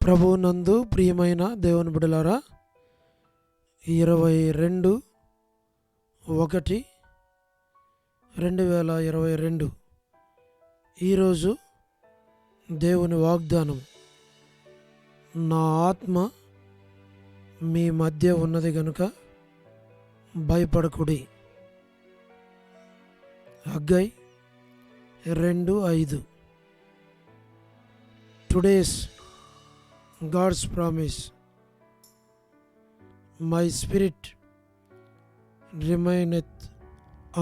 ప్రభువునందు ప్రియమైన దేవుని బిడ్డలారా, 22/1/2022 ఈరోజు దేవుని వాగ్దానం, నా ఆత్మ మీ మధ్య ఉన్నది గనుక భయపడకుడి. Haggai 2:5. Today's God's promise, my spirit remaineth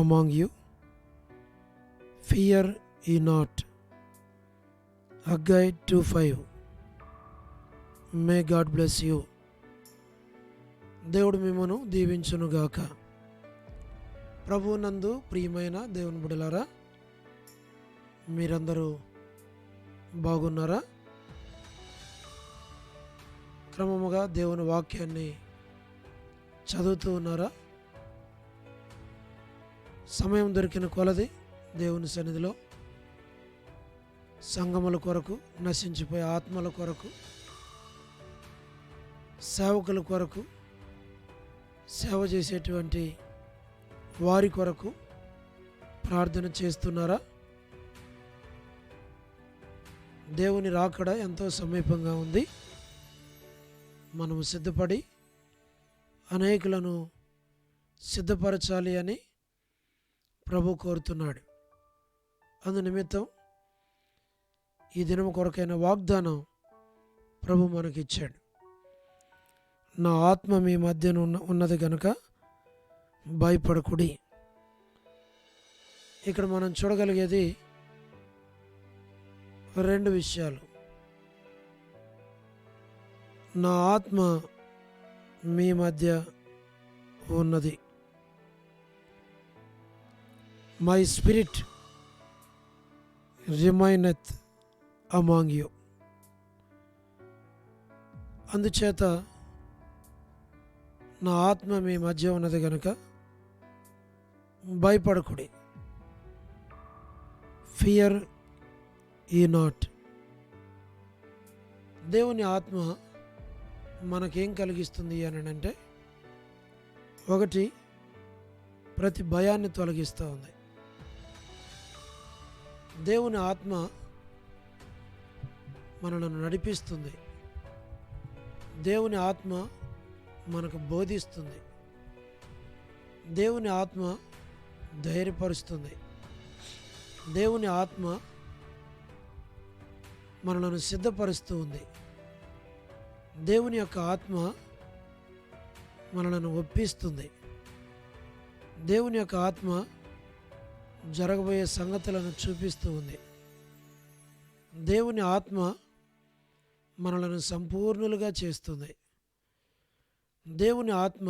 among you, fear ye not. Haggai 2:5. May God bless you. దేవుడు మిమ్మను దీవించునుగాక. ప్రభువునందు ప్రియమైన దేవుని బిడ్డలారా, మీరందరూ బాగున్నారా? క్రమముగా దేవుని వాక్యాన్ని చదువుతూ ఉన్నారా? సమయం దొరికిన కొలది దేవుని సన్నిధిలో సంఘముల కొరకు, నశించిపోయే ఆత్మల కొరకు, సేవకుల కొరకు, సేవ చేసేటువంటి వారి కొరకు ప్రార్థన చేస్తున్నారా? దేవుని రాకడ ఎంతో సమీపంగా ఉంది. మనము సిద్ధపడి అనేకులను సిద్ధపరచాలి అని ప్రభు కోరుతున్నాడు. అందు నిమిత్తం ఈ దినం కొరకైన వాగ్దానం ప్రభు మనకిచ్చాడు. నా ఆత్మ మీ మధ్యన ఉన్నది కనుక భయపడకుడి. ఇక్కడ మనం చూడగలిగేది రెండు విషయాలు. నా ఆత్మ మీ మధ్య ఉన్నది. My spirit remaineth among you. అందుచేత నా ఆత్మ మీ మధ్య ఉన్నది కనుక భయపడకుడి. ఫియర్ ఈ నాట్. దేవుని ఆత్మ మనకేం కలిగిస్తుంది అని అంటే, ఒకటి, ప్రతి భయాన్ని తొలగిస్తూ ఉంది. దేవుని ఆత్మ మనలను నడిపిస్తుంది. దేవుని ఆత్మ మనకు బోధిస్తుంది. దేవుని ఆత్మ ధైర్యపరుస్తుంది. దేవుని ఆత్మ మనలను సిద్ధపరుస్తూ ఉంది. దేవుని యొక్క ఆత్మ మనలను ఒప్పిస్తుంది. దేవుని యొక్క ఆత్మ జరగబోయే సంగతులను చూపిస్తూ ఉంది. దేవుని ఆత్మ మనలను సంపూర్ణులుగా చేస్తుంది. దేవుని ఆత్మ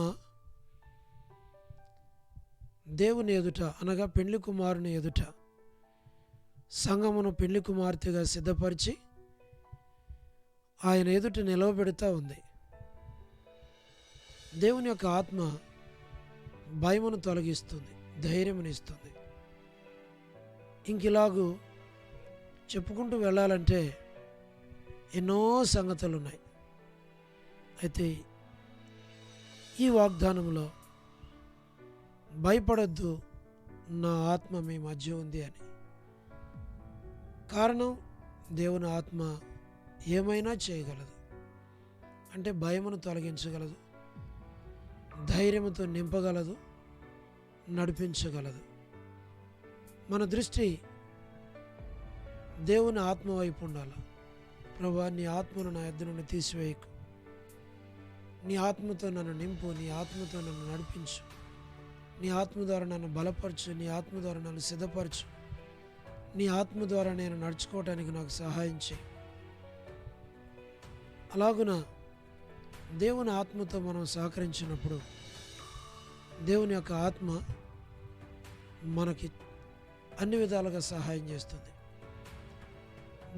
దేవుని ఎదుట, అనగా పెళ్లి కుమారుని ఎదుట సంఘమును పెళ్లి కుమార్తెగా సిద్ధపరిచి ఆయన ఎదుట నిలవబెడతా ఉంది. దేవుని యొక్క ఆత్మ భయమును తొలగిస్తుంది, ధైర్యమునిస్తుంది. ఇంకిలాగూ చెప్పుకుంటూ వెళ్ళాలంటే ఎన్నో సంగతులు ఉన్నాయి. అయితే ఈ వాగ్దానంలో భయపడొద్దు, నా ఆత్మ మీ మధ్య ఉంది అని. కారణం, దేవుని ఆత్మ ఏమైనా చేయగలదు. అంటే భయమును తొలగించగలదు, ధైర్యంతో నింపగలదు, నడిపించగలదు. మన దృష్టి దేవుని ఆత్మ వైపు ఉండాలి. ప్రభువా, నీ ఆత్మను నా యొద్ద నుండి తీసివేయకు. నీ ఆత్మతో నన్ను నింపు, నీ ఆత్మతో నన్ను నడిపించు, నీ ఆత్మ ద్వారా నన్ను బలపరచు, నీ ఆత్మ ద్వారా నన్ను సిద్ధపరచు, నీ ఆత్మ ద్వారా నేను నడుచుకోవటానికి నాకు సహాయం చేయి. అలాగున దేవుని ఆత్మతో మనం సహకరించినప్పుడు దేవుని యొక్క ఆత్మ మనకి అన్ని విధాలుగా సహాయం చేస్తుంది.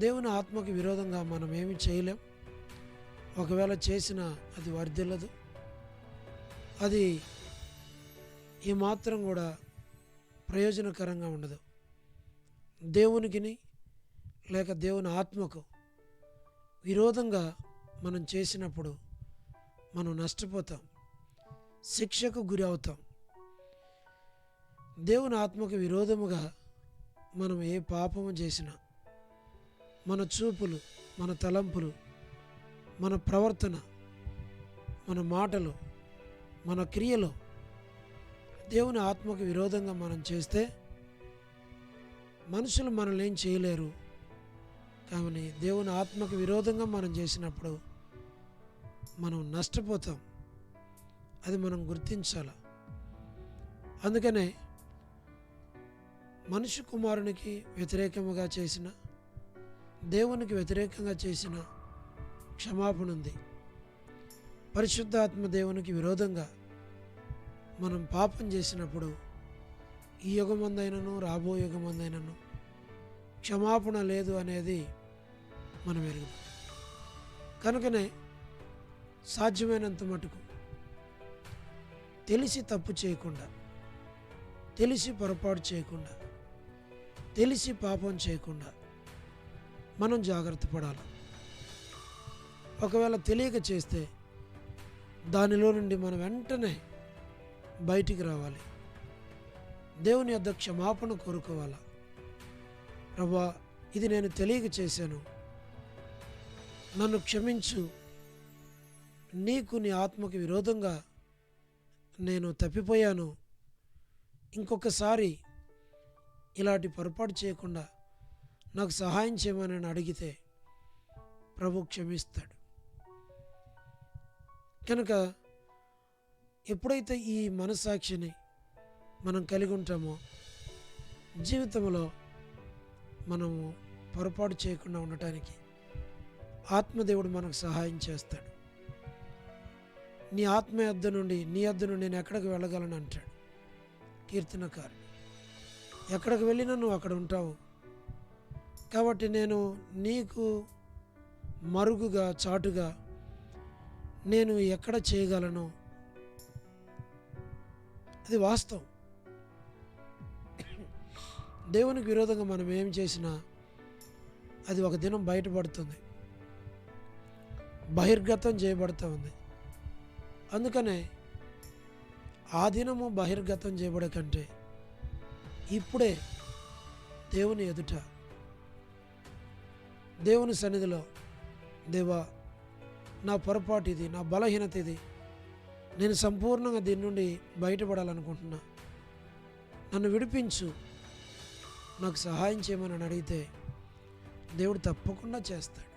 దేవుని ఆత్మకి విరోధంగా మనం ఏమి చేయలేం. ఒకవేళ చేసినా అది వర్ధిల్లదు. అది ఏమాత్రం కూడా ప్రయోజనకరంగా ఉండదు. దేవునికిని లేక దేవుని ఆత్మకు విరోధంగా మనం చేసినప్పుడు మనం నష్టపోతాం, శిక్షకు గురి అవుతాం. దేవుని ఆత్మకు విరోధముగా మనం ఏ పాపము చేసినా, మన చూపులు, మన తలంపులు, మన ప్రవర్తన, మన మాటలు, మన క్రియలు దేవుని ఆత్మకు విరోధంగా మనం చేస్తే మనుషులు మనల్ని ఏం చేయలేరు. కానీ దేవుని ఆత్మకు విరోధంగా మనం చేసినప్పుడు మనం నష్టపోతాం. అది మనం గుర్తించాలి. అందుకనే మనిషి కుమారునికి వ్యతిరేకముగా చేసిన, దేవునికి వ్యతిరేకంగా చేసిన క్షమాపణ ఉంది. పరిశుద్ధాత్మ దేవునికి విరోధంగా మనం పాపం చేసినప్పుడు ఈ యుగమందైనను రాబో యుగమందైనను క్షమాపణ లేదు అనేది మనం ఎరుగుతాం. కనుకనే సాధ్యమైనంత మటుకు తెలిసి తప్పు చేయకుండా, తెలిసి పొరపాటు చేయకుండా, తెలిసి పాపం చేయకుండా మనం జాగ్రత్త పడాలి. ఒకవేళ తెలియక చేస్తే దానిలో నుండి మనం వెంటనే బయటికి రావాలి. దేవుని యొద్ద క్షమాపణ కోరుకోవాలి. ప్రభువా, ఇది నేను తెలియక చేశాను, నన్ను క్షమించు, నీకు నీ ఆత్మకు విరోధంగా నేను తప్పిపోయాను, ఇంకొకసారి ఇలాంటి పొరపాటు చేయకుండా నాకు సహాయం చేయమని అడిగితే ప్రభు క్షమిస్తాడు. కనుక ఎప్పుడైతే ఈ మనస్సాక్షిని మనం కలిగి ఉంటామో జీవితంలో మనము పొరపాటు చేయకుండా ఉండటానికి ఆత్మదేవుడు మనకు సహాయం చేస్తాడు. నీ ఆత్మ యొద్ద నుండి, నీ యొద్ద నుండి నేను ఎక్కడికి వెళ్ళగలను అంటాడు కీర్తనకారుడు. ఎక్కడికి వెళ్ళినా నువ్వు అక్కడ ఉంటావు. కాబట్టి నేను నీకు మరుగుగా, చాటుగా నేను ఎక్కడ చేయగలను? అది వాస్తవం. దేవునికి విరోధంగా మనం ఏం చేసినా అది ఒక దినం బయటపడుతుంది, బహిర్గతం చేయబడుతూ ఉంది. అందుకనే ఆ దినము బహిర్గతం చేయబడే కంటే ఇప్పుడే దేవుని ఎదుట, దేవుని సన్నిధిలో, దేవా నా పొరపాటు ఇది, నా బలహీనత ఇది, నేను సంపూర్ణంగా దీని నుండి బయటపడాలనుకుంటున్నా, నన్ను విడిపించు, నాకు సహాయం చేయమని అడిగితే దేవుడు తప్పకుండా చేస్తాడు.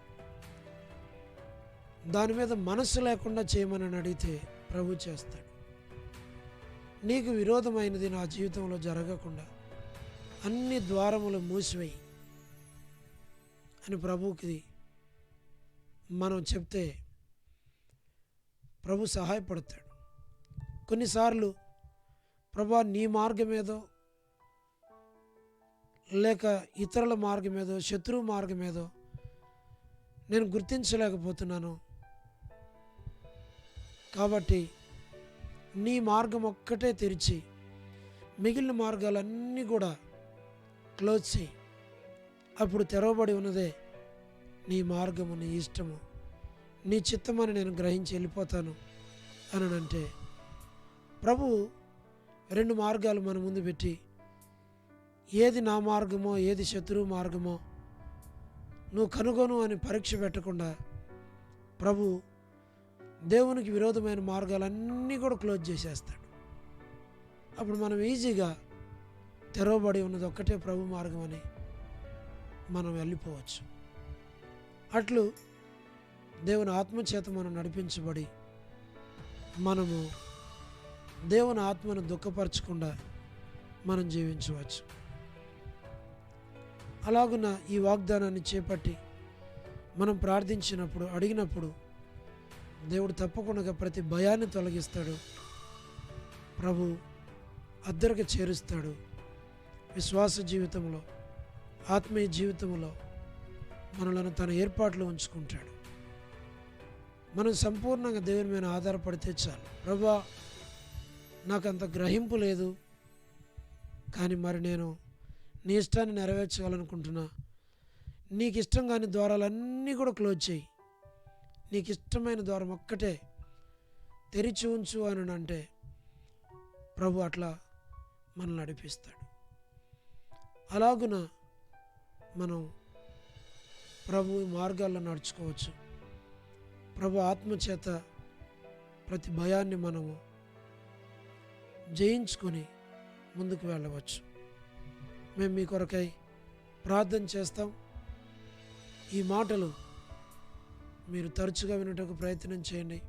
దాని మీద మనస్సు లేకుండా చేయమని అడిగితే ప్రభు చేస్తాడు. నీకు విరోధమైనది నా జీవితంలో జరగకుండా అన్ని ద్వారములు మూసివేయి అని ప్రభువుకి మనం చెప్తే ప్రభు సహాయపడతాడు. కొన్నిసార్లు ప్రభా నీ మార్గమేదో, లేక ఇతరుల మార్గమేదో, శత్రువు మార్గమేదో నేను గుర్తించలేకపోతున్నాను, కాబట్టి నీ మార్గం ఒక్కటే తెరిచి మిగిలిన మార్గాలన్నీ కూడా క్లోజ్ చేయి. అప్పుడు తెరవబడి ఉన్నదే నీ మార్గము, నీ ఇష్టము, నీ చిత్తమని నేను గ్రహించి వెళ్ళిపోతాను అని అంటే ప్రభు రెండు మార్గాలు మన ముందు పెట్టి ఏది నా మార్గమో, ఏది శత్రువు మార్గమో నువ్వు కనుగొను అని పరీక్ష పెట్టకుండా ప్రభు దేవునికి విరోధమైన మార్గాలన్నీ కూడా క్లోజ్ చేసేస్తాడు. అప్పుడు మనం ఈజీగా తెరవబడి ఉన్నది ఒక్కటే ప్రభు మార్గం అని మనం వెళ్ళిపోవచ్చు. అట్లు దేవుని ఆత్మచేత మనం నడిపించబడి మనము దేవుని ఆత్మను దుఃఖపరచకుండా మనం జీవించవచ్చు. అలాగున ఈ వాగ్దానాన్ని చేపట్టి మనం ప్రార్థించినప్పుడు, అడిగినప్పుడు దేవుడు తప్పకుండా ప్రతి భయాన్ని తొలగిస్తాడు. ప్రభు అద్దరికి చేరుస్తాడు. విశ్వాస జీవితంలో, ఆత్మీయ జీవితంలో మనలను తన ఏర్పాట్లు ఉంచుకుంటాడు. మనం సంపూర్ణంగా దేవుని మీద ఆధారపడితే చాలు. ప్రభువా, నాకు అంత గ్రహింపు లేదు, కానీ మరి నేను నీ ఇష్టాన్ని నెరవేర్చాలనుకుంటున్నా, నీకు ఇష్టం కాని ద్వారాలన్నీ కూడా క్లోజ్ చేయి, నీకు ఇష్టమైన ద్వారం ఒక్కటే తెరిచి ఉంచు అని అంటే ప్రభు అట్లా మనల్ని నడిపిస్తాడు. అలాగున మనం ప్రభు మార్గాల్లో నడుచుకోవచ్చు. ప్రభు ఆత్మచేత ప్రతి భయాన్ని మనము జయించుకొని ముందుకు వెళ్ళవచ్చు. మేము మీ కొరకై ప్రార్థన చేస్తాం. ఈ మాటలు మీరు తరచుగా వినటకు ప్రయత్నం చేయండి.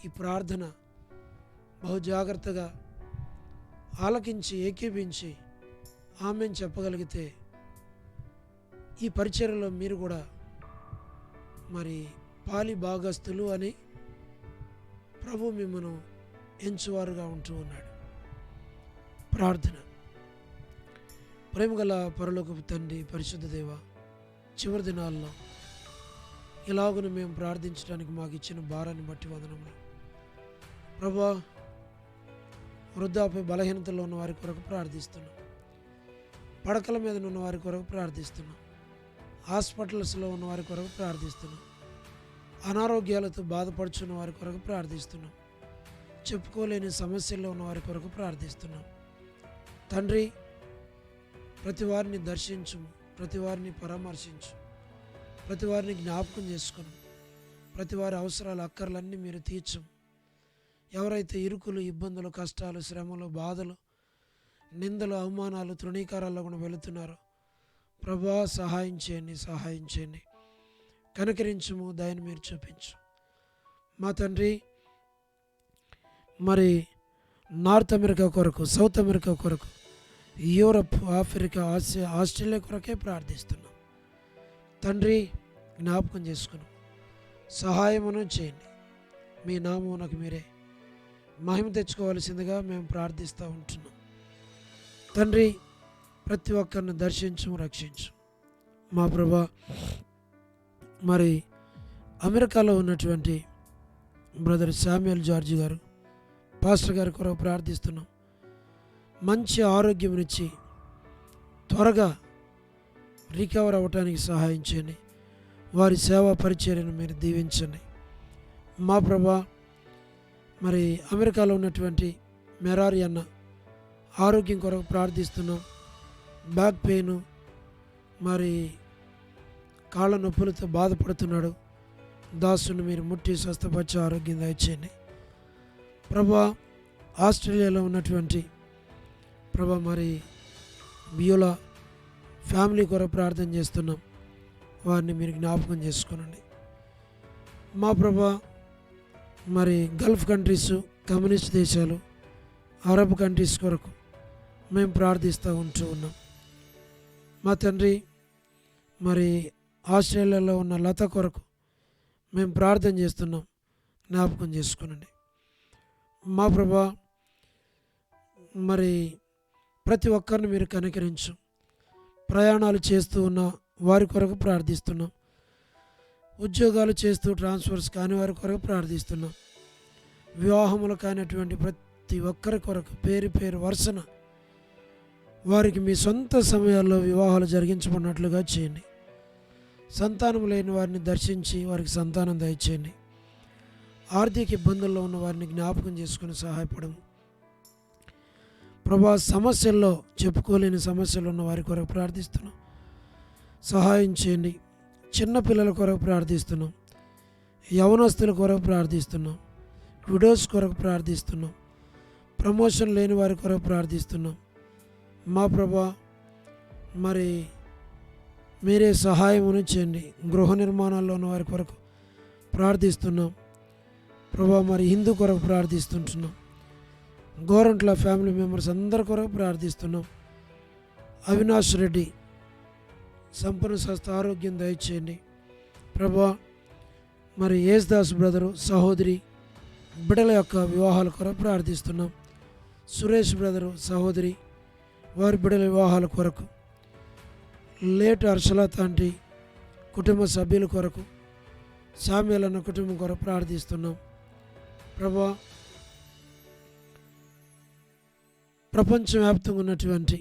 ఈ ప్రార్థన బహు జాగ్రత్తగా ఆలకించి ఏకీభించి ఆమెను చెప్పగలిగితే ఈ పరిచర్యలో మీరు కూడా మరి పాలి భాగస్తులు అని ప్రభు మిమ్మను ఎంచువారుగా ఉంటూ ఉన్నాడు. ప్రార్థన. ప్రేమగల పరలోకపు తండ్రి, పరిశుద్ధ దేవ, చివరి దినాల్లో ఇలాగున మేము ప్రార్థించడానికి మాకు ఇచ్చిన భారాన్ని బట్టి వందనములు ప్రభా. వృద్ధాప్య బలహీనతలో ఉన్న వారి కొరకు ప్రార్థిస్తున్నాం. పడకల మీద ఉన్న వారి కొరకు ప్రార్థిస్తున్నాం. హాస్పిటల్స్లో ఉన్న వారి కొరకు ప్రార్థిస్తున్నాం. అనారోగ్యాలతో బాధపడుచున్న వారి కొరకు ప్రార్థిస్తున్నాం. చెప్పుకోలేని సమస్యల్లో ఉన్న వారి కొరకు ప్రార్థిస్తున్నాం. తండ్రి, ప్రతి వారిని దర్శించుము, ప్రతి వారిని పరామర్శించు, ప్రతి వారిని జ్ఞాపకం చేసుకుని ప్రతి వారి అవసరాలు అక్కర్లన్నీ మీరు తీర్చము. ఎవరైతే ఇరుకులు, ఇబ్బందులు, కష్టాలు, శ్రమలు, బాధలు, నిందలు, అవమానాలు, తృణీకారాల్లో కూడా వెళుతున్నారో ప్రభా సహాయం చేయండి. కనికరించుము, దయను మీరు చూపించు. మా తండ్రి, మరి నార్త్ అమెరికా కొరకు, సౌత్ అమెరికా కొరకు, యూరప్, ఆఫ్రికా, ఆసియా, ఆస్ట్రేలియా కొరకే ప్రార్థిస్తున్నాం. తండ్రి, జ్ఞాపకం చేసుకుని సహాయమును చేయండి. మీ నామమునకు మీరే మహిమ తెచ్చుకోవాల్సిందిగా మేము ప్రార్థిస్తూ ఉంటున్నాం. తండ్రి, ప్రతి ఒక్కరిని దర్శించు, రక్షించు. మా ప్రభా, మరి అమెరికాలో ఉన్నటువంటి బ్రదర్ శామ్యుయల్ జార్జి గారు, పాస్టర్ గారి కొరకు ప్రార్థిస్తున్నాం. మంచి ఆరోగ్యంనిచ్చి త్వరగా రికవర్ అవ్వటానికి సహాయం చేయండి. వారి సేవా పరిచర్యను మీరు దీవించండి. మా ప్రభా, మరి అమెరికాలో ఉన్నటువంటి మెరారి అన్న ఆరోగ్యం కొరకు ప్రార్థిస్తున్నాం. బ్యాక్ పెయిన్, మరి కాళ్ళ నొప్పులతో బాధపడుతున్నాడు. దాసుని మీరు ముట్టి స్వస్థపరిచే ఆరోగ్యం దయచేయండి. ప్రభా, ఆస్ట్రేలియాలో ఉన్నటువంటి ప్రభా మరి బియోలా ఫ్యామిలీ కొరకు ప్రార్థన చేస్తున్నాం. వారిని మీరు జ్ఞాపకం చేసుకోనండి. మా ప్రభా, మరి గల్ఫ్ కంట్రీస్, కమ్యూనిస్ట్ దేశాలు, అరబ్ కంట్రీస్ కొరకు మేము ప్రార్థిస్తూ ఉంటూ ఉన్నాం. మా తండ్రి, మరి ఆస్ట్రేలియాలో ఉన్న లత కొరకు మేము ప్రార్థన చేస్తున్నాం. జ్ఞాపకం చేసుకునండి. మా ప్రభా, మరి ప్రతి ఒక్కరిని మీరు కనికరించు. ప్రయాణాలు చేస్తూ ఉన్న వారి కొరకు ప్రార్థిస్తున్నాం. ఉద్యోగాలు చేస్తూ ట్రాన్స్ఫర్స్ కాని వారి కొరకు ప్రార్థిస్తున్నాం. వివాహములు కానిటువంటి ప్రతి ఒక్కరి కొరకు పేరు పేరు వరుసన వారికి మీ సొంత సమయాల్లో వివాహాలు జరిగించబడినట్లుగా చేయండి. సంతానం లేని వారిని దర్శించి వారికి సంతానం దయచేయండి. ఆర్థిక ఇబ్బందుల్లో ఉన్న వారిని జ్ఞాపకం చేసుకుని సహాయపడము ప్రభా. సమస్యల్లో, చెప్పుకోలేని సమస్యలు ఉన్న వారి కొరకు ప్రార్థిస్తున్నాం. సహాయం చేయండి. చిన్నపిల్లల కొరకు ప్రార్థిస్తున్నాం. యవనస్తుల కొరకు ప్రార్థిస్తున్నాం. విడోస్ కొరకు ప్రార్థిస్తున్నాం. ప్రమోషన్ లేని వారి కొరకు ప్రార్థిస్తున్నాం. మా ప్రభా, మరి మీరే సహాయమును చేయండి. గృహ నిర్మాణాల్లో ఉన్న వారి కొరకు ప్రార్థిస్తున్నాం ప్రభా. మరి హిందూ కొరకు ప్రార్థిస్తుంటున్నాం. గోరంట్ల ఫ్యామిలీ మెంబర్స్ అందరి కొరకు ప్రార్థిస్తున్నాం. అవినాష్ రెడ్డి సంపూర్ణ స్వస్థ ఆరోగ్యం దయచేయండి ప్రభా. మరి యేసుదాస్ బ్రదరు, సహోదరి బిడ్డల యొక్క వివాహాల కొరకు ప్రార్థిస్తున్నాం. సురేష్ బ్రదరు, సహోదరి వారి బిడ్డల వివాహాల కొరకు, లేట్ హర్షలత ఆంటీ కుటుంబ సభ్యుల కొరకు, శామ్యుయల్ అన్న కుటుంబం కొరకు ప్రార్థిస్తున్నాం ప్రభా. ప్రపంచవ్యాప్తంగా ఉన్నటువంటి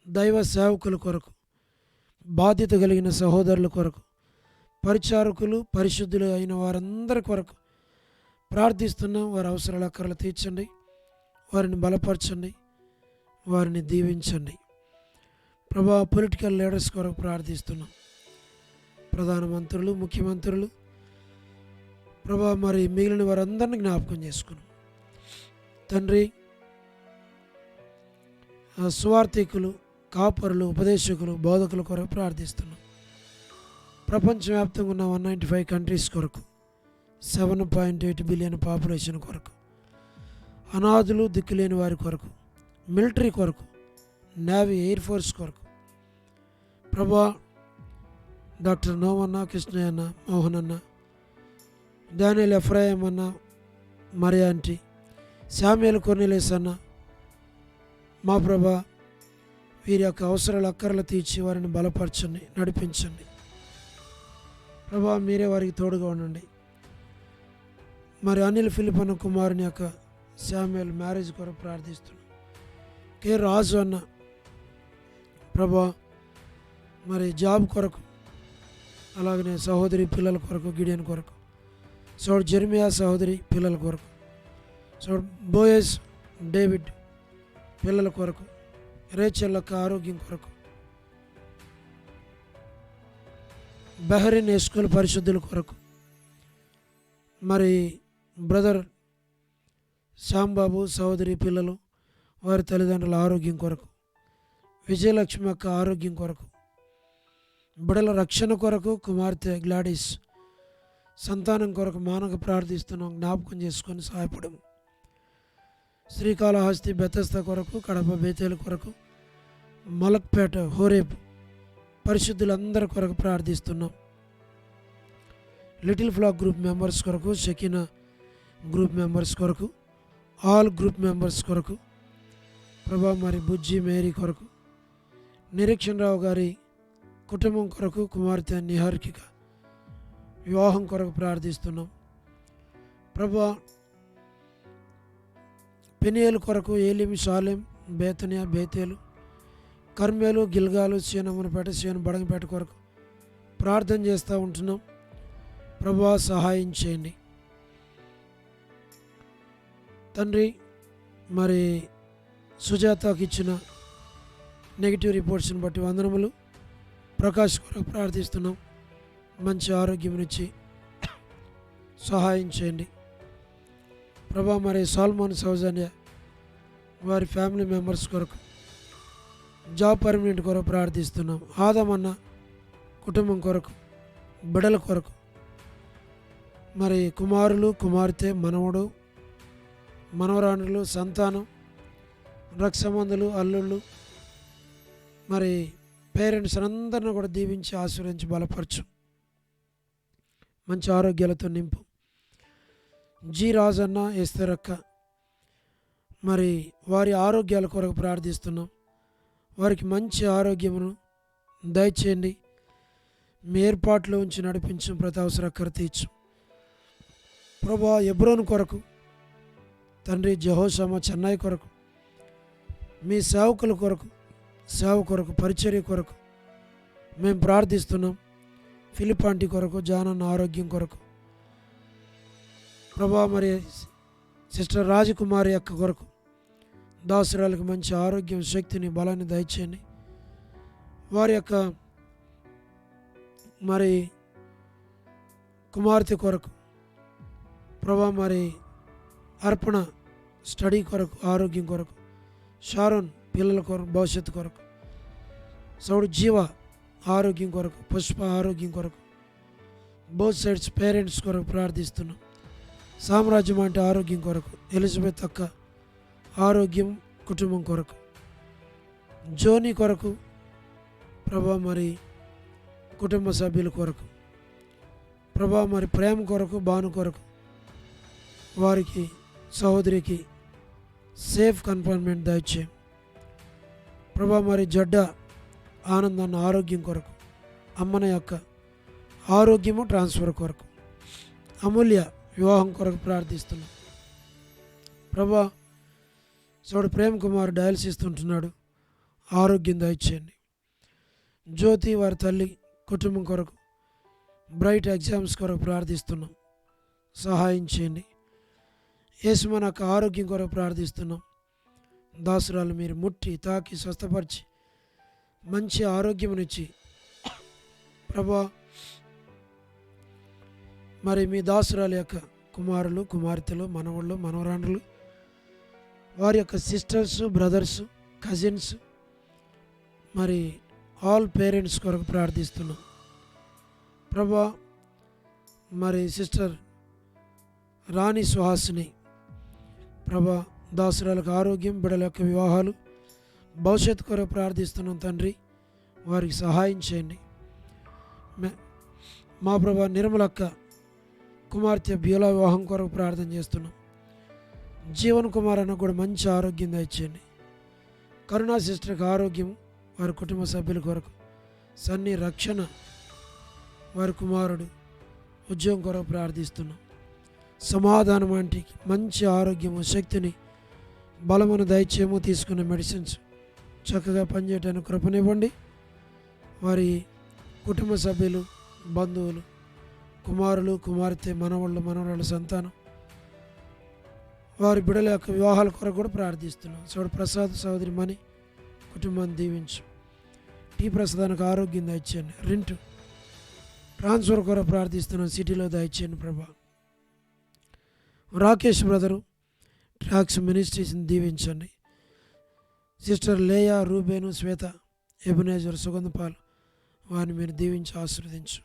దైవ సేవకుల కొరకు, బాధ్యత కలిగిన సహోదరుల కొరకు, పరిచారకులు పరిశుద్ధులు అయిన వారందరి కొరకు ప్రార్థిస్తున్నాం. వారి అవసరాల అక్కర్లు తీర్చండి, వారిని బలపరచండి, వారిని దీవించండి. ప్రభా, పొలిటికల్ లీడర్స్ కొరకు ప్రార్థిస్తున్నాం. ప్రధానమంత్రులు, ముఖ్యమంత్రులు, ప్రభా, మరి మిగిలిన వారందరినీ జ్ఞాపకం చేసుకున్నాం తండ్రి. సువార్థికులు, కాపరులు, ఉపదేశకులు, బోధకుల కొరకు ప్రార్థిస్తున్నాం. ప్రపంచవ్యాప్తంగా ఉన్న 195 కంట్రీస్ కొరకు, 7.8 బిలియన్ పాపులేషన్ కొరకు, అనాథులు, దిక్కులేని వారి కొరకు, మిలిటరీ కొరకు, నేవీ, ఎయిర్ ఫోర్స్ కొరకు, ప్రభా, డాక్టర్ నోమన్న, కృష్ణయ్య అన్న, మోహన్ అన్న, డానియల్ ఎఫ్రాయిం అన్న, మరియాంటి, శామ్యుయల్ కొర్నెలియస్ అన్న, మా ప్రభా, వీరి యొక్క అవసరాలు అక్కర్లు తీర్చి వారిని బలపరచండి, నడిపించండి. ప్రభా, మీరే వారికి తోడుగా ఉండండి. మరి అనిల్ ఫిలిప్ అన్న కుమారుని యొక్క శామ్యుయల్ మ్యారేజ్ కొరకు ప్రార్థిస్తున్నాం. కే రాజు అన్న ప్రభా, మరి జాబ్ కొరకు, అలాగనే సహోదరి పిల్లల కొరకు, గిడియన్ కొరకు, సోడ్ జెర్మియా సహోదరి పిల్లల కొరకు, సోడ్ బోయస్ డేవిడ్ పిల్లల కొరకు, రేచెల్ యొక్క ఆరోగ్యం కొరకు, బహ్రెయిన్ ఎస్కోల్ పరిశుద్ధుల కొరకు, మరి బ్రదర్ శ్యాంబాబు సహోదరి పిల్లలు వారి తల్లిదండ్రుల ఆరోగ్యం కొరకు, విజయలక్ష్మి యొక్క ఆరోగ్యం కొరకు, బిడల రక్షణ కొరకు, కుమార్తె గ్లాడిస్ సంతానం కొరకు మానక ప్రార్థిస్తున్నాం. జ్ఞాపకం చేసుకొని సహాయపడము. శ్రీకాళహస్తి బెతస్త కొరకు, కడప బేతేలు కొరకు, మలక్పేట హోరేబ్ పరిశుద్ధులందరి కొరకు ప్రార్థిస్తున్నాం. లిటిల్ ఫ్లాక్ గ్రూప్ మెంబర్స్ కొరకు, షకీనా గ్రూప్ మెంబర్స్ కొరకు, ఆల్ గ్రూప్ మెంబర్స్ కొరకు, ప్రభా, మరి బుజ్జి మేరీ కొరకు, నిరీక్షణ రావు గారి కుటుంబం కొరకు, కుమార్తె నిహారిక వివాహం కొరకు ప్రార్థిస్తున్నాం. ప్రభా, పెనియేలు కొరకు, ఏలిం, షాలెం, బేతనియా, బేతేలు, కర్మేలు, గిల్గాలు, సీనమ్మనపేట, సీన బడంగపేట కొరకు ప్రార్థన చేస్తూ ఉంటున్నాం. ప్రభా, సహాయం చేయండి తండ్రి. మరి సుజాతకి ఇచ్చిన నెగిటివ్ రిపోర్ట్స్ని బట్టి వందనములు. ప్రకాష్ కొరకు ప్రార్థిస్తున్నాం. మంచి ఆరోగ్యం ఇచ్చి సహాయం చేయండి ప్రభా. మరి సాల్మోన్ సౌజన్య వారి ఫ్యామిలీ మెంబర్స్ కొరకు, జాబ్ పర్మనెంట్ కొరకు ప్రార్థిస్తున్నాం. ఆదమన్న కుటుంబం కొరకు, బిడల కొరకు, మరి కుమారులు, కుమార్తె, మనవడు, మనవరాణులు, సంతానం, రక్షమందులు, అల్లుళ్ళు, మరి పేరెంట్స్ అందరిని కూడా దీవించి ఆశీర్వదించి బలపరచు. మంచి ఆరోగ్యాలతో నింపు. జి రాజన్న, ఎస్తరక్క, మరి వారి ఆరోగ్యాల కొరకు ప్రార్థిస్తున్నాం. వారికి మంచి ఆరోగ్యమును దయచేయండి. మీ ఏర్పాట్లో ఉంచి నడిపించు. ప్రతి అవసర అక్కర తీర్చు ప్రభా. ఎబ్రోన్ కొరకు తండ్రి, జెహోషామా చెన్నై కొరకు, మీ సేవకుల కొరకు, సేవ కొరకు, పరిచర్య కొరకు మేము ప్రార్థిస్తున్నాం. ఫిలిప్ ఆంటీ కొరకు, జానన్న ఆరోగ్యం కొరకు ప్రభా. మరి సిస్టర్ రాజకుమారి యొక్క కొరకు, దాసురాలకు మంచి ఆరోగ్యం, శక్తిని, బలాన్ని దయచేయండి. వారి యొక్క మరి కుమార్తె కొరకు ప్రభా, మరి అర్పణ స్టడీ కొరకు, ఆరోగ్యం కొరకు, షారోన్ పిల్లల కొరకు, భవిష్యత్తు కొరకు, సౌడు జీవ ఆరోగ్యం కొరకు, పుష్ప ఆరోగ్యం కొరకు, బోత్ సైడ్స్ పేరెంట్స్ కొరకు ప్రార్థిస్తున్నాం. సామ్రాజ్యం అంటే ఆరోగ్యం కొరకు, ఎలిజబెత్ అక్క ఆరోగ్యం, కుటుంబం కొరకు, జోని కొరకు ప్రభా, మరి కుటుంబ సభ్యుల కొరకు ప్రభా, మరి ప్రేమ కొరకు, భాను కొరకు, వారికి సహోదరికి సేఫ్ కన్ఫైన్మెంట్ దయచేయం ప్రభా. మరి జడ్డ ఆనందాన్ని ఆరోగ్యం కొరకు, అమ్మన యొక్క ఆరోగ్యము ట్రాన్స్ఫర్ కొరకు, అమూల్య వివాహం కొరకు ప్రార్థిస్తున్నాం ప్రభా. సోడు ప్రేమ్ కుమార్ డయాలసిస్ ఉంటున్నాడు, ఆరోగ్యం దయచేయండి. జ్యోతి వారి తల్లి కుటుంబం కొరకు, బ్రైట్ ఎగ్జామ్స్ కొరకు ప్రార్థిస్తున్నాం, సహాయం చేయండి. యేసు మన యొక్క ఆరోగ్యం కొరకు ప్రార్థిస్తున్నాం. దాసురాలు మీరు ముట్టి తాకి స్వస్థపరిచి మంచి ఆరోగ్యమునిచ్చి ప్రభా మరి మీ దాసురాల యొక్క కుమారులు కుమార్తెలు మనవళ్ళు మనవరాండ్రులు వారి యొక్క సిస్టర్స్ బ్రదర్స్ కజిన్స్ మరి ఆల్ పేరెంట్స్ కొరకు ప్రార్థిస్తున్నాం ప్రభా. మరి సిస్టర్ రాణి సుహాసిని ప్రభా దాసురాలకు ఆరోగ్యం బిడ్డల యొక్క వివాహాలు భవిష్యత్తు కొరకు ప్రార్థిస్తున్నాం తండ్రి, వారికి సహాయం చేయండి. మా ప్రభా నిర్మలక్క కుమార్తె బ్యూలా వివాహం కొరకు ప్రార్థన చేస్తున్నాం. జీవన్ కుమార్ అన్న కూడా మంచి ఆరోగ్యం దయచేయండి. కరుణా సిస్టర్కి ఆరోగ్యం, వారి కుటుంబ సభ్యుల కొరకు సన్ని రక్షణ, వారి కుమారుడు ఉద్యోగం కొరకు ప్రార్థిస్తున్నాం. సమాధానం ఆంటీకి మంచి ఆరోగ్యము శక్తిని బలమును దయచేయము, తీసుకున్న మెడిసిన్స్ చక్కగా పనిచేయడానికి కృపనివ్వండి. వారి కుటుంబ సభ్యులు బంధువులు కుమారులు కుమార్తె మనవళ్ళు మనవరాళ్ళ సంతానం వారి బిడ్డల యొక్క వివాహాల కొరకు కూడా ప్రార్థిస్తున్నాం. సోడు ప్రసాద్ సహోదరి మణి కుటుంబాన్ని దీవించు. టీ ప్రసాదానికి ఆరోగ్యం దయచేయండి. రెంట్ ట్రాన్స్ఫర్ కొరకు ప్రార్థిస్తున్నాం, సిటీలో దయచేయండి ప్రభా. రాకేష్ బ్రదరు ట్రాక్స్ మినిస్ట్రీస్ని దీవించండి. సిస్టర్ లేయా రూబేను శ్వేత ఎబునేజర్ సుగంధపాలు వారిని మీరు దీవించి ఆశీర్వదించు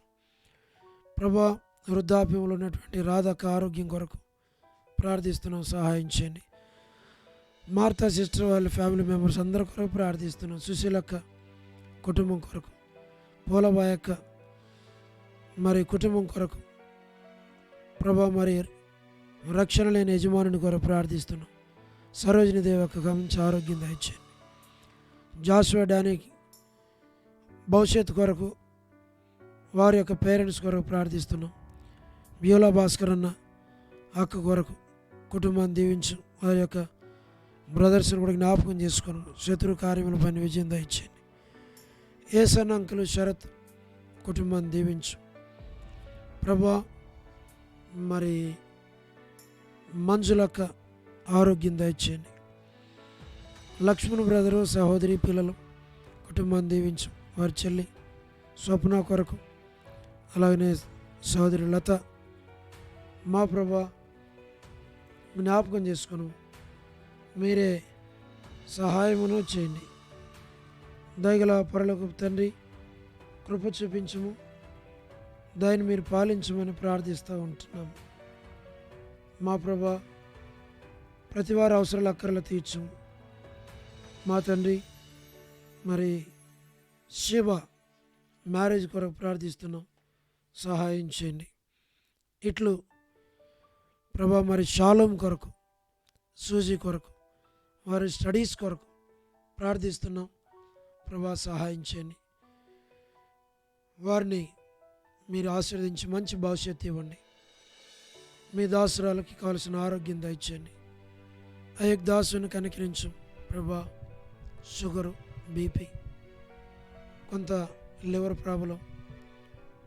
ప్రభా. వృద్ధాప్యంలో ఉన్నటువంటి రాధక్క ఆరోగ్యం కొరకు ప్రార్థిస్తున్నాం, సహాయం చేయండి. మార్తా సిస్టర్ వాళ్ళ ఫ్యామిలీ మెంబర్స్ అందరి కొరకు ప్రార్థిస్తున్నాం. సుశీలక్క కుటుంబం కొరకు, పోలబాయక్క మరి కుటుంబం కొరకు ప్రభా, మరి రక్షణ లేని యజమానుని కొరకు ప్రార్థిస్తున్నాం. సరోజిని దేవక్క గమనించి ఆరోగ్యం దయచేయండి. జాషువా డానికి భవిష్యత్తు కొరకు వారి యొక్క పేరెంట్స్ కొరకు ప్రార్థిస్తున్నాం. బ్యూలా భాస్కర్ అన్న అక్క కొరకు కుటుంబాన్ని దీవించు. వారి యొక్క బ్రదర్స్ని కూడా జ్ఞాపకం చేసుకుని శత్రు కార్యముల పైన విజయం దయచేయండి. ఏసన్ అంకులు శరత్ కుటుంబాన్ని దీవించు ప్రభా. మరి మంజులక్క ఆరోగ్యం దయచేయండి. లక్ష్మణ్ బ్రదరు సహోదరి పిల్లలు కుటుంబాన్ని దీవించు. వారి చెల్లి స్వప్న కొరకు, అలాగనే సహోదరి లత మా ప్రభా జ్ఞాపకం చేసుకును, మీరే సహాయమును చేయండి. దయగల పరలోక తండ్రి కృప చూపించము, దాన్ని మీరు పాలించమని ప్రార్థిస్తూ ఉంటున్నాము. మా ప్రభా ప్రతివారు అవసరాలు అక్కర్లు తీర్చము. మా తండ్రి మరి శివ మ్యారేజ్ కొరకు ప్రార్థిస్తున్నాం, సహాయం చేయండి. ఇట్లు ప్రభా మరి షాలోమ్ కొరకు, సూజీ కొరకు, వారి స్టడీస్ కొరకు ప్రార్థిస్తున్నాం ప్రభా, సహాయం చేయండి. వారిని మీరు ఆశీర్వదించి మంచి భవిష్యత్తు ఇవ్వండి. మీ దాసురాలకి కావలసిన ఆరోగ్యం దయచేయండి. అయ్యక్ దాసుని కనికరించు ప్రభా. షుగరు, బీపీ, కొంత లివర్ ప్రాబ్లం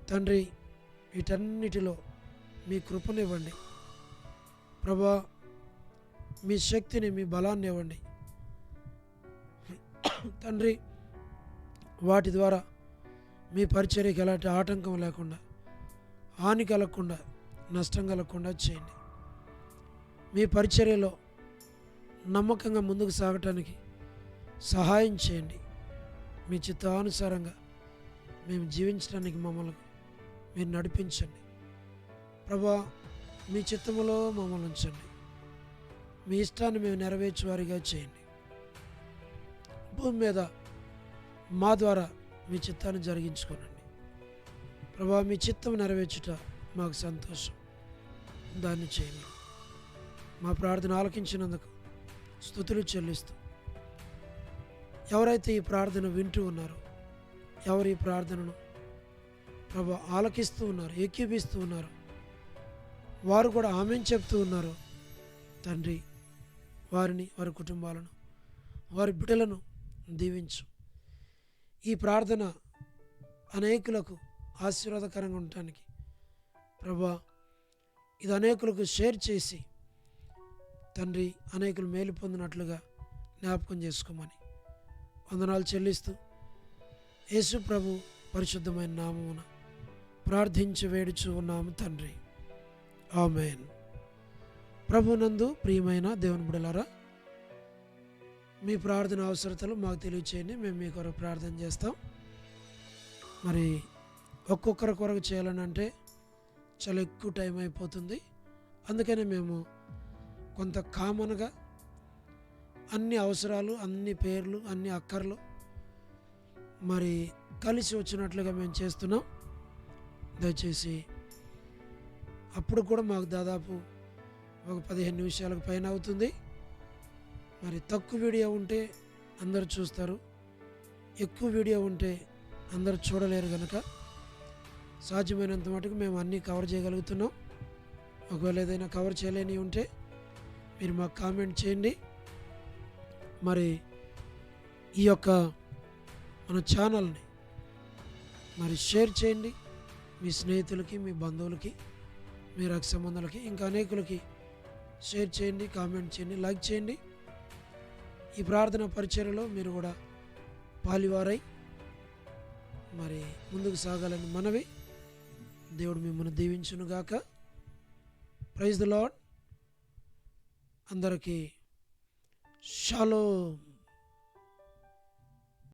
తండ్రి, వీటన్నిటిలో మీ కృపనివ్వండి ప్రభా. మీ శక్తిని మీ బలాన్ని ఇవ్వండి తండ్రి. వాటి ద్వారా మీ పరిచర్యకి ఎలాంటి ఆటంకం లేకుండా, హాని కలగకుండా, నష్టం కలగకుండా చేయండి. మీ పరిచర్యలో నమ్మకంగా ముందుకు సాగటానికి సహాయం చేయండి. మీ చిత్తానుసారంగా మేము జీవించడానికి మమ్మల్ని మీరు నడిపించండి ప్రభా. మీ చిత్తములో మమ్మల్ని ఉంచండి. మీ ఇష్టాన్ని మేము నెరవేర్చేవారిగా చేయండి. భూమి మీద మా ద్వారా మీ చిత్తాన్ని జరిగించుకోనండి ప్రభా. మీ చిత్తం నెరవేర్చుట మాకు సంతోషం, దాన్ని చేయండి. మా ప్రార్థన ఆలకించినందుకు స్తుతులు చెల్లిస్తూ, ఎవరైతే ఈ ప్రార్థన వింటూ ఉన్నారో, ఎవరు ఈ ప్రార్థనను ప్రభా ఆలకిస్తూ ఉన్నారు, ఏకీపిస్తూ ఉన్నారు, వారు కూడా ఆమేన్ చెప్తూ ఉన్నారు తండ్రి, వారిని, వారి కుటుంబాలను, వారి బిడ్డలను దీవించు. ఈ ప్రార్థన అనేకులకు ఆశీర్వాదకరంగా ఉండటానికి ప్రభా ఇది అనేకులకు షేర్ చేసి తండ్రి అనేకులు మేలు పొందినట్లుగా జ్ఞాపకం చేసుకోమని వందనాలు చెల్లిస్తూ యేసు ప్రభు పరిశుద్ధమైన నామమున ప్రార్థించి వేడుచు ఉన్నాము తండ్రి, ఆమేన్. ప్రభునందు ప్రియమైన దేవుని బిడ్డలారా, మీ ప్రార్థన అవసరతలు మాకు తెలియచేయండి, మేము మీ కొరకు ప్రార్థన చేస్తాం. మరి ఒక్కొక్కరి కొరకు చేయాలనంటే చాలా ఎక్కువ టైం అయిపోతుంది. అందుకని మేము కొంత కామన్గా అన్ని అవసరాలు, అన్ని పేర్లు, అన్ని అక్కర్లు మరి కలిసి వచ్చినట్లుగా మేము చేస్తున్నాం. దయచేసి అప్పుడు కూడా మాకు దాదాపు ఒక 15 నిమిషాలకు పైన అవుతుంది. మరి తక్కువ వీడియో ఉంటే అందరూ చూస్తారు, ఎక్కువ వీడియో ఉంటే అందరూ చూడలేరు కనుక సాధ్యమైనంత మటుకు మేము అన్నీ కవర్ చేయగలుగుతున్నాం. ఒకవేళ ఏదైనా కవర్ చేయలేని ఉంటే మీరు మాకు కామెంట్ చేయండి. మరి ఈ యొక్క మన ఛానల్ని మరి షేర్ చేయండి మీ స్నేహితులకి, మీ బంధువులకి, మీ రక్త సంబంధాలకి, ఇంకా అనేకులకి షేర్ చేయండి, కామెంట్ చేయండి, లైక్ చేయండి. ఈ ప్రార్థన పరిచర్యలో మీరు కూడా పాలివారై మరి ముందుకు సాగాలని మనవి. దేవుడు మిమ్మల్ని దీవించునుగాక. Praise the lord. అందరికీ షాలోమ్.